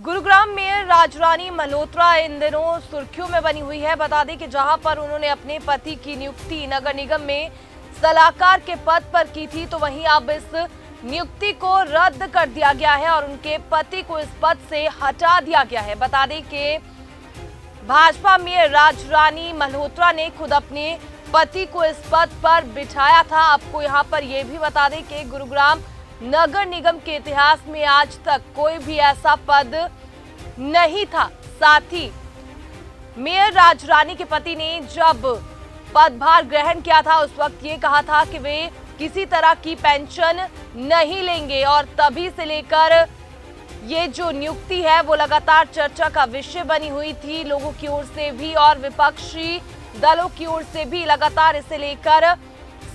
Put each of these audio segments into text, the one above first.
Gurugram mayor राजरानी मल्होत्रा इन दिनों सुर्खियों में बनी हुई है। बता दें कि जहां पर उन्होंने अपने पति की नियुक्ति नगर निगम में सलाहकार के पद पर की थी, तो वहीं अब इस नियुक्ति को रद्द कर दिया गया है और उनके पति को इस पद से हटा दिया गया है। बता दें कि भाजपा मेयर राजरानी मल्होत्रा ने खुद अपने पति को इस पद पर बिठाया था। आपको यहां पर यह भी बता दें कि गुरुग्राम नगर निगम के इतिहास में आज तक कोई भी ऐसा पद नहीं था। साथ ही मेयर राजरानी के पति ने जब पदभार ग्रहण किया था, उस वक्त ये कहा था कि वे किसी तरह की पेंशन नहीं लेंगे और तभी से लेकर ये जो नियुक्ति है वो लगातार चर्चा का विषय बनी हुई थी। लोगों की ओर से भी और विपक्षी दलों की ओर से भी लगातार इसे लेकर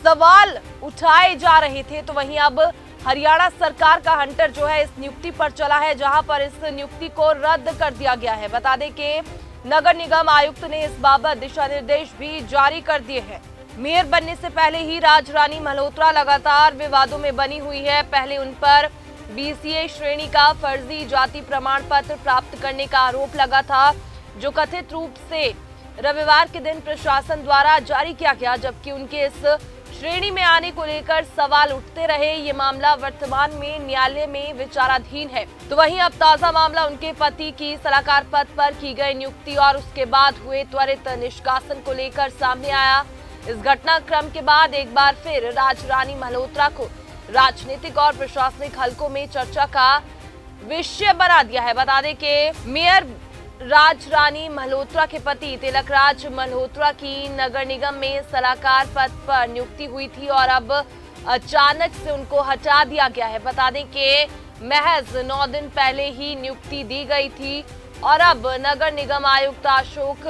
सवाल उठाए जा रहे थे। तो वहीं अब हरियाणा सरकार का हंटर जो है इस नियुक्ति पर चला है, जहां पर इस नियुक्ति को रद्द कर दिया गया है। बता दें कि नगर निगम आयुक्त ने इस बाबत दिशा निर्देश भी जारी कर दिए हैं। मेयर बनने से पहले ही राजरानी मल्होत्रा लगातार विवादों में बनी हुई है। पहले उन पर बीसीए श्रेणी का फर्जी जाति प्रमाण पत्र प्राप्त करने का आरोप लगा था, जो कथित रूप से रविवार के दिन प्रशासन द्वारा जारी किया गया, जबकि उनके इस श्रेणी में आने को लेकर सवाल उठते रहे। ये मामला वर्तमान में न्यायालय में विचाराधीन है। तो वहीं अब ताजा मामला उनके पति की सलाहकार पद पर की गई नियुक्ति और उसके बाद हुए त्वरित निष्कासन को लेकर सामने आया। इस घटनाक्रम के बाद एक बार फिर राजरानी मल्होत्रा को राजनीतिक और प्रशासनिक हलकों में चर्चा का विषय बना दिया है। बता दें कि मेयर राजरानी मल्होत्रा के पति तिलकराज मल्होत्रा की नगर निगम में सलाहकार पद पर नियुक्ति हुई थी और अब अचानक से उनको हटा दिया गया है। बता दें कि महज 9 दिन पहले ही नियुक्ति दी गई थी और अब नगर निगम आयुक्त अशोक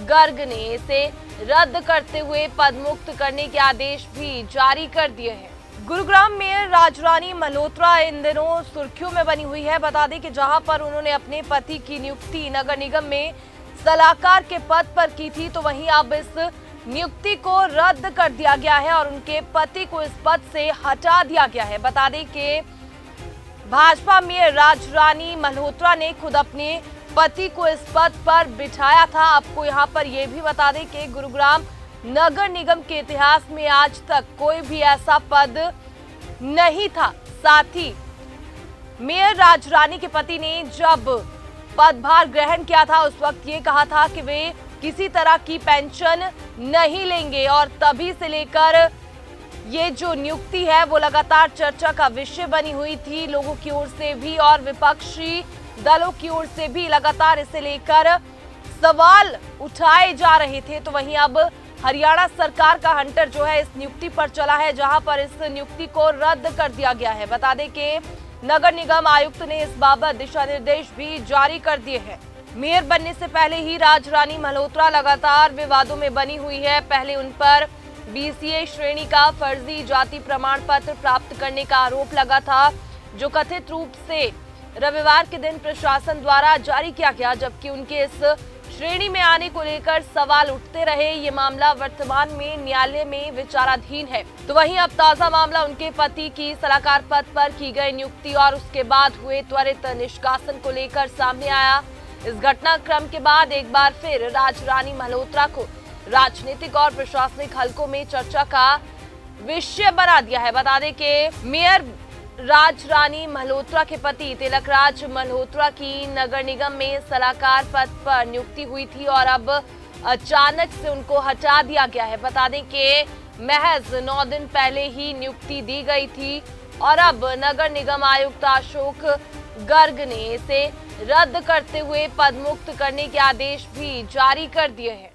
गर्ग ने इसे रद्द करते हुए पदमुक्त करने के आदेश भी जारी कर दिए हैं। गुरुग्राम मेयर राजरानी मल्होत्रा इन दिनों सुर्खियों में बनी हुई है। बता दें कि जहां पर उन्होंने अपने पति की नियुक्ति नगर निगम में सलाहकार के पद पर की थी, तो वहीं अब इस नियुक्ति को रद्द कर दिया गया है और उनके पति को इस पद से हटा दिया गया है। बता दें कि भाजपा मेयर राजरानी मल्होत्रा ने खुद अपने पति को इस पद पर बिठाया था। आपको यहाँ पर यह भी बता दें कि गुरुग्राम नगर निगम के इतिहास में आज तक कोई भी ऐसा पद नहीं था। साथ ही मेयर राजरानी के पति ने जब पदभार ग्रहण किया था, उस वक्त ये कहा था कि वे किसी तरह की पेंशन नहीं लेंगे और तभी से लेकर ये जो नियुक्ति है वो लगातार चर्चा का विषय बनी हुई थी। लोगों की ओर से भी और विपक्षी दलों की ओर से भी लगातार इसे लेकर सवाल उठाए जा रहे थे। तो वहीं अब हरियाणा सरकार का हंटर जो है इस नियुक्ति पर चला है, जहां पर इस नियुक्ति को रद्द कर दिया गया है। बता दें कि नगर निगम आयुक्त ने इस बाबत दिशा निर्देश भी जारी कर दिए हैं। मेयर बनने से पहले ही राजरानी मल्होत्रा लगातार विवादों में बनी हुई है। पहले उन पर बीसीए श्रेणी का फर्जी जाति प्रमाण पत्र प्राप्त करने का आरोप लगा था, जो कथित रूप से रविवार के दिन प्रशासन द्वारा जारी किया गया, जबकि उनके इस श्रेणी में आने को लेकर सवाल उठते रहे। ये मामला वर्तमान में न्यायालय में विचाराधीन है। तो वहीं अब ताजा मामला उनके पति की सलाहकार पद पर की गई नियुक्ति और उसके बाद हुए त्वरित निष्कासन को लेकर सामने आया। इस घटनाक्रम के बाद एक बार फिर राजरानी मल्होत्रा को राजनीतिक और प्रशासनिक हलकों में चर्चा का विषय बना दिया है। बता दें कि मेयर राजरानी मल्होत्रा के पति तिलकराज मल्होत्रा की नगर निगम में सलाहकार पद पर नियुक्ति हुई थी और अब अचानक से उनको हटा दिया गया है। बता दें कि महज 9 दिन पहले ही नियुक्ति दी गई थी और अब नगर निगम आयुक्त अशोक गर्ग ने इसे रद्द करते हुए पदमुक्त करने के आदेश भी जारी कर दिए हैं।